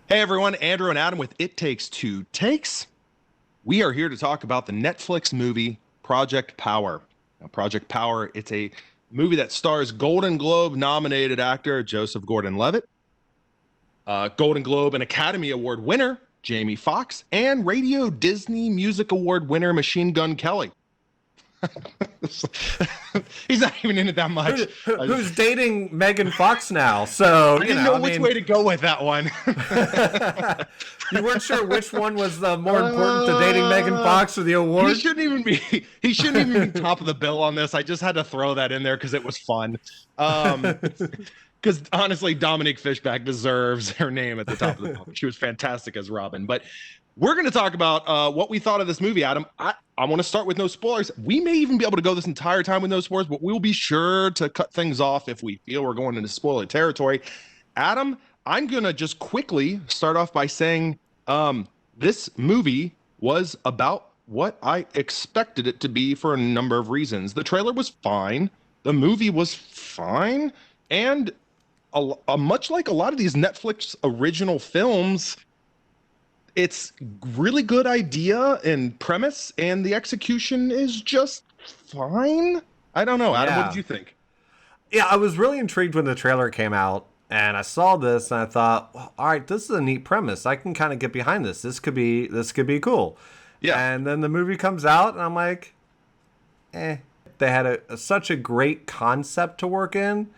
Hey everyone, Andrew and Adam with It Takes Two Takes. We are here to talk about the Netflix movie Project Power. Now, Project Power, it's a movie that stars Golden Globe nominated actor Joseph Gordon-Levitt, Golden Globe and Academy Award winner Jamie Foxx, and Radio Disney Music Award winner Machine Gun Kelly. He's not even in it that much. Who's dating Megan Fox now? So I didn't know which way to go with that one. You weren't sure which one was the more important, the dating Megan Fox or the award? He shouldn't even be top of the bill on this. I just had to throw that in there because it was fun. Because honestly, Dominique Fishback deserves her name at the top of the bill. She was fantastic as Robin. But we're going to talk about what we thought of this movie, Adam. I want to start with no spoilers. We may even be able to go this entire time with no spoilers, but we'll be sure to cut things off if we feel we're going into spoiler territory. Adam, I'm going to just quickly start off by saying this movie was about what I expected it to be for a number of reasons. The trailer was fine. The movie was fine. And much like a lot of these Netflix original films, it's really good idea and premise, and the execution is just fine. I don't know, Adam. What did you think? Yeah, I was really intrigued when the trailer came out, and I saw this, and I thought, well, all right, this is a neat premise. I can kind of get behind this. This could be cool. Yeah. And then the movie comes out, and I'm like, eh. They had such a great concept to work in,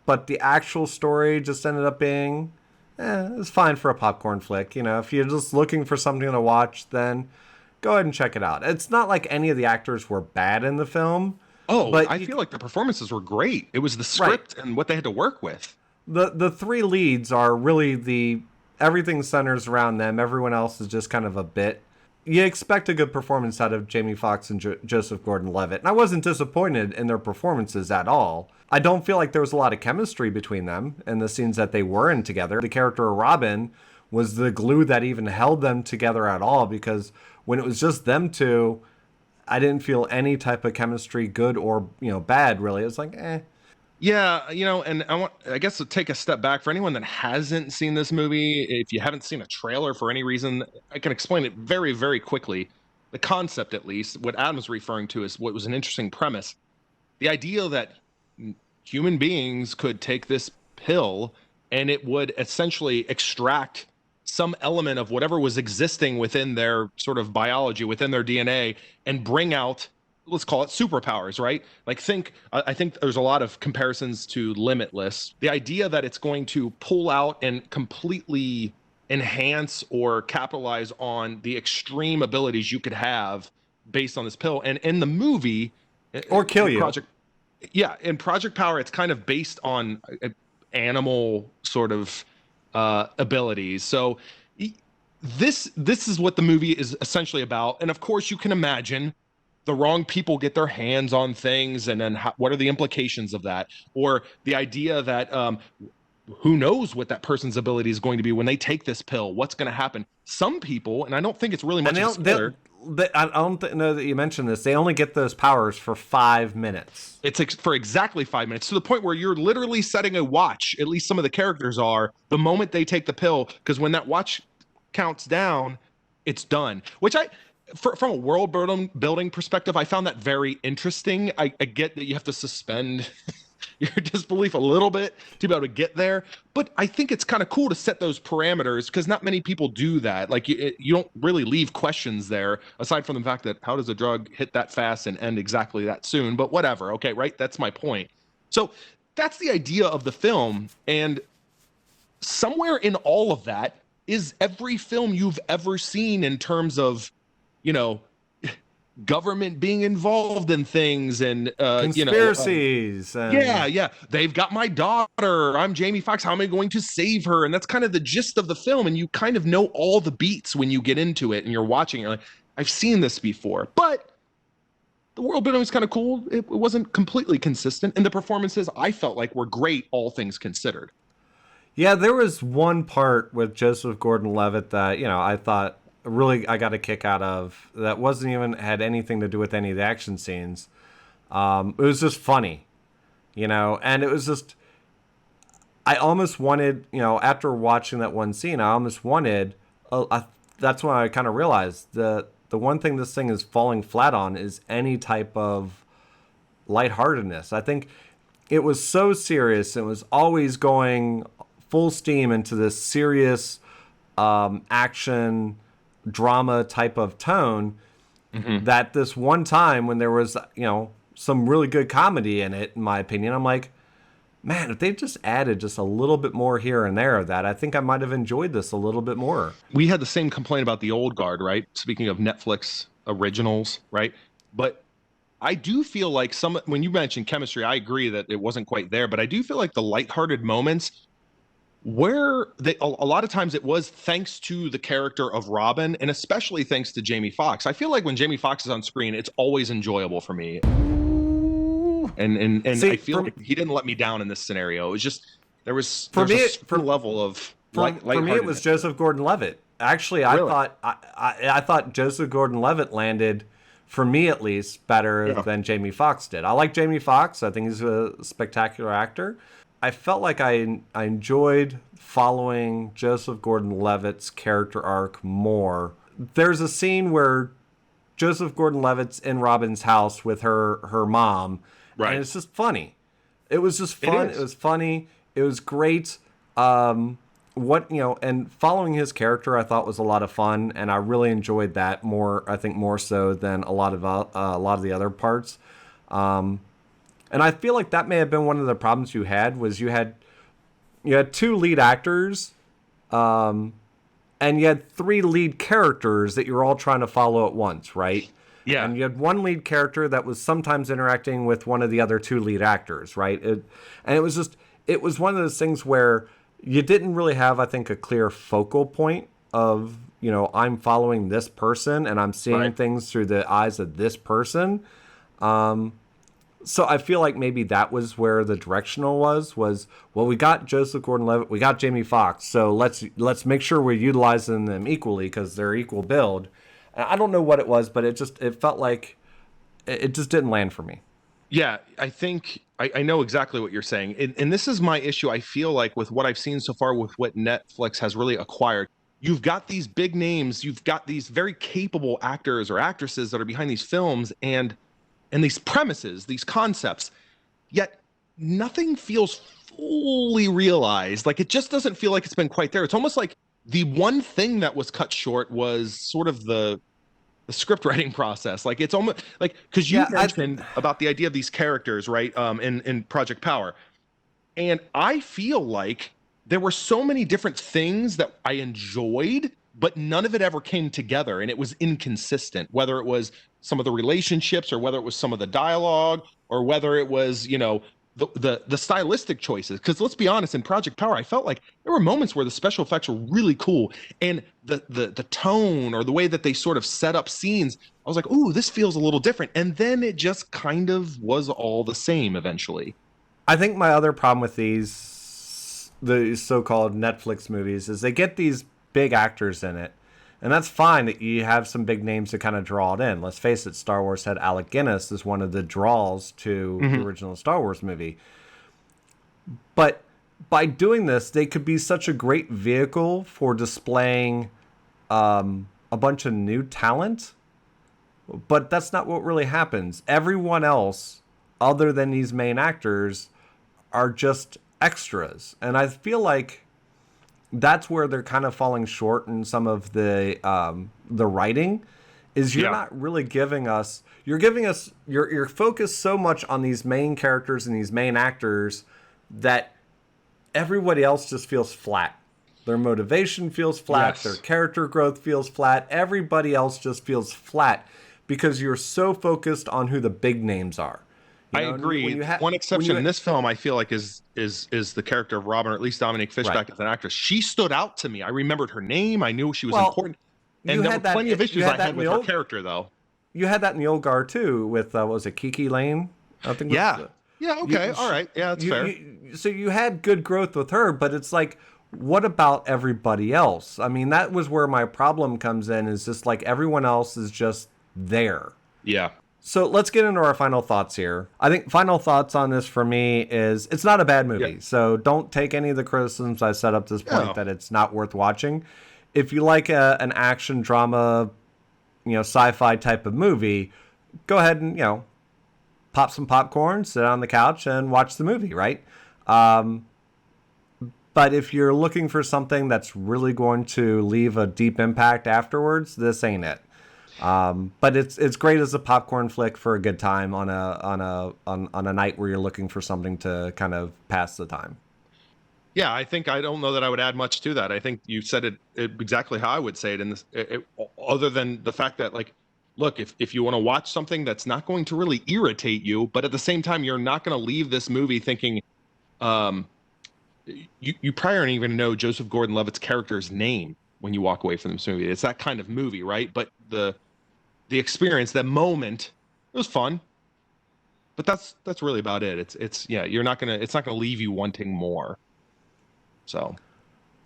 but the actual story just ended up being, it's fine for a popcorn flick. You know, if you're just looking for something to watch, then go ahead and check it out. It's not like any of the actors were bad in the film. Oh, but I feel like the performances were great. It was the script and what they had to work with. The three leads are really everything centers around them. Everyone else is just kind of a bit. You expect a good performance out of Jamie Foxx and Joseph Gordon-Levitt. And I wasn't disappointed in their performances at all. I don't feel like there was a lot of chemistry between them in the scenes that they were in together. The character of Robin was the glue that even held them together at all, because when it was just them two, I didn't feel any type of chemistry, good or bad, really. It was like, eh. Yeah, and I guess to take a step back for anyone that hasn't seen this movie, if you haven't seen a trailer for any reason, I can explain it very, very quickly. The concept, at least, what Adam's referring to is what was an interesting premise. The idea that human beings could take this pill and it would essentially extract some element of whatever was existing within their sort of biology, within their DNA, and bring out, let's call it superpowers, right? Like I think there's a lot of comparisons to Limitless. The idea that it's going to pull out and completely enhance or capitalize on the extreme abilities you could have based on this pill. And in the movie, or kill you. In Project Power, it's kind of based on animal sort of abilities. So this is what the movie is essentially about. And of course, you can imagine the wrong people get their hands on things, and then what are the implications of that? Or the idea that who knows what that person's ability is going to be when they take this pill? What's going to happen? Some people, and I don't think it's really much of a spoiler. I don't know that you mentioned this. They only get those powers for 5 minutes. It's for exactly 5 minutes, to the point where you're literally setting a watch. At least some of the characters are, the moment they take the pill, because when that watch counts down, it's done. Which from a world building perspective, I found that very interesting. I get that you have to suspend your disbelief a little bit to be able to get there, but I think it's kind of cool to set those parameters, because not many people do that. Like you don't really leave questions there, aside from the fact that how does a drug hit that fast and end exactly that soon? But whatever, okay, right? That's my point. So that's the idea of the film, and somewhere in all of that is every film you've ever seen in terms of government being involved in things and conspiracies. Yeah. They've got my daughter. I'm Jamie Foxx. How am I going to save her? And that's kind of the gist of the film. And you kind of know all the beats when you get into it and you're watching. You're like, I've seen this before. But the world building was kind of cool. It wasn't completely consistent. And the performances, I felt like, were great, all things considered. Yeah, there was one part with Joseph Gordon-Levitt that, I thought really I got a kick out of, that wasn't even had anything to do with any of the action scenes. It was just funny, and it was just, I almost wanted, after watching that one scene, I almost wanted. That's when I kind of realized the one thing this thing is falling flat on is any type of lightheartedness. I think it was so serious. It was always going full steam into this serious action drama type of tone. That this one time when there was, some really good comedy in it, in my opinion, I'm like, man, if they just added just a little bit more here and there of that, I think I might have enjoyed this a little bit more. We had the same complaint about the old guard, right? Speaking of Netflix originals, right? But I do feel like when you mentioned chemistry, I agree that it wasn't quite there, but I do feel like the lighthearted moments where a lot of times it was thanks to the character of Robin, and especially thanks to Jamie Foxx. I feel like when Jamie Foxx is on screen, it's always enjoyable for me. And see, I feel like he didn't let me down in this scenario. It was just there's a certain level of for me it was Joseph Gordon-Levitt. Actually, I thought Joseph Gordon-Levitt landed, for me at least, better than Jamie Foxx did. I like Jamie Foxx. I think he's a spectacular actor. I felt like I enjoyed following Joseph Gordon-Levitt's character arc more. There's a scene where Joseph Gordon-Levitt's in Robin's house with her mom, and it's just funny. It was just fun. It was funny. It was great. And following his character, I thought was a lot of fun, and I really enjoyed that more. I think more so than a lot of the other parts. And I feel like that may have been one of the problems you had, was you had two lead actors, and you had three lead characters that you're all trying to follow at once, right? Yeah. And you had one lead character that was sometimes interacting with one of the other two lead actors, right? It was one of those things where you didn't really have, I think, a clear focal point of, I'm following this person and I'm seeing things through the eyes of this person. So I feel like maybe that was where the directional was, well, we got Joseph Gordon-Levitt, we got Jamie Foxx, so let's make sure we're utilizing them equally because they're equal build. And I don't know what it was, but it felt like it just didn't land for me. Yeah, I think I know exactly what you're saying. And this is my issue, I feel like, with what I've seen so far with what Netflix has really acquired. You've got these big names, you've got these very capable actors or actresses that are behind these films and these premises, these concepts, yet nothing feels fully realized. Like, it just doesn't feel like it's been quite there. It's almost like the one thing that was cut short was sort of the script writing process. Like, it's almost like, because you mentioned about the idea of these characters, right, in Project Power. And I feel like there were so many different things that I enjoyed, but none of it ever came together, and it was inconsistent, whether it was some of the relationships or whether it was some of the dialogue or whether it was, the stylistic choices. Because let's be honest, in Project Power, I felt like there were moments where the special effects were really cool, and the tone or the way that they sort of set up scenes, I was like, ooh, this feels a little different. And then it just kind of was all the same eventually. I think my other problem with the so-called Netflix movies is they get these big actors in it, and that's fine that you have some big names to kind of draw it in. Let's face it, Star Wars had Alec Guinness as one of the draws to the original Star Wars movie. But by doing this, they could be such a great vehicle for displaying a bunch of new talent, but that's not what really happens. Everyone else, other than these main actors, are just extras, and I feel like that's where they're kind of falling short in some of the writing. Is you're not really giving us. You're focused so much on these main characters and these main actors that everybody else just feels flat. Their motivation feels flat. Their character growth feels flat. Everybody else just feels flat because you're so focused on who the big names are. I agree. One exception in this film, I feel like, is the character of Robin, or at least Dominique Fishback as an actress. She stood out to me. I remembered her name. I knew she was important. And there were plenty of issues I had with her character, though. You had that in the old guard too, with what was it, Kiki Lane? I think. Yeah. Okay. All right. Yeah, that's fair. So you had good growth with her, but it's like, what about everybody else? I mean, that was where my problem comes in. Is just like everyone else is just there. Yeah. So let's get into our final thoughts here. I think final thoughts on this for me is it's not a bad movie. So don't take any of the criticisms I said up to this point that it's not worth watching. If you like an action drama, sci-fi type of movie, go ahead and, pop some popcorn, sit on the couch and watch the movie, right? But if you're looking for something that's really going to leave a deep impact afterwards, this ain't it. But it's great as a popcorn flick for a good time on a night where you're looking for something to kind of pass the time. Yeah, I don't know that I would add much to that. I think you said it exactly how I would say it. In this, other than the fact that, like, look, if you want to watch something that's not going to really irritate you, but at the same time you're not going to leave this movie thinking, you probably aren't even know Joseph Gordon-Levitt's character's name when you walk away from this movie. It's that kind of movie, right? But the experience, that moment, it was fun. But that's really about it. It's it's not gonna leave you wanting more. So,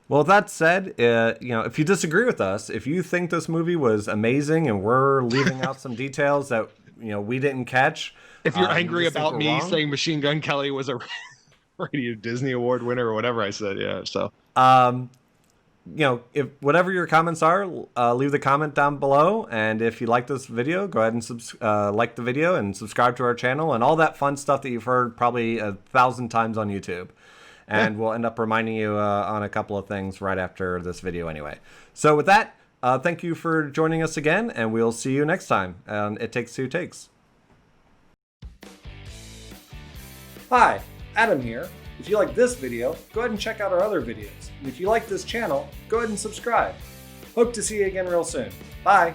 well, that said, if you disagree with us, if you think this movie was amazing and we're leaving out some details that we didn't catch, if you're angry about me saying Machine Gun Kelly was a Radio Disney Award winner or whatever I said, so if whatever your comments are, leave the comment down below. And if you like this video, go ahead and like the video and subscribe to our channel and all that fun stuff that you've heard probably 1,000 times on YouTube. And we'll end up reminding you on a couple of things right after this video anyway. So with that, thank you for joining us again, and we'll see you next time on It Takes Two Takes. Hi, Adam here. If you like this video, go ahead and check out our other videos. And if you like this channel, go ahead and subscribe. Hope to see you again real soon. Bye.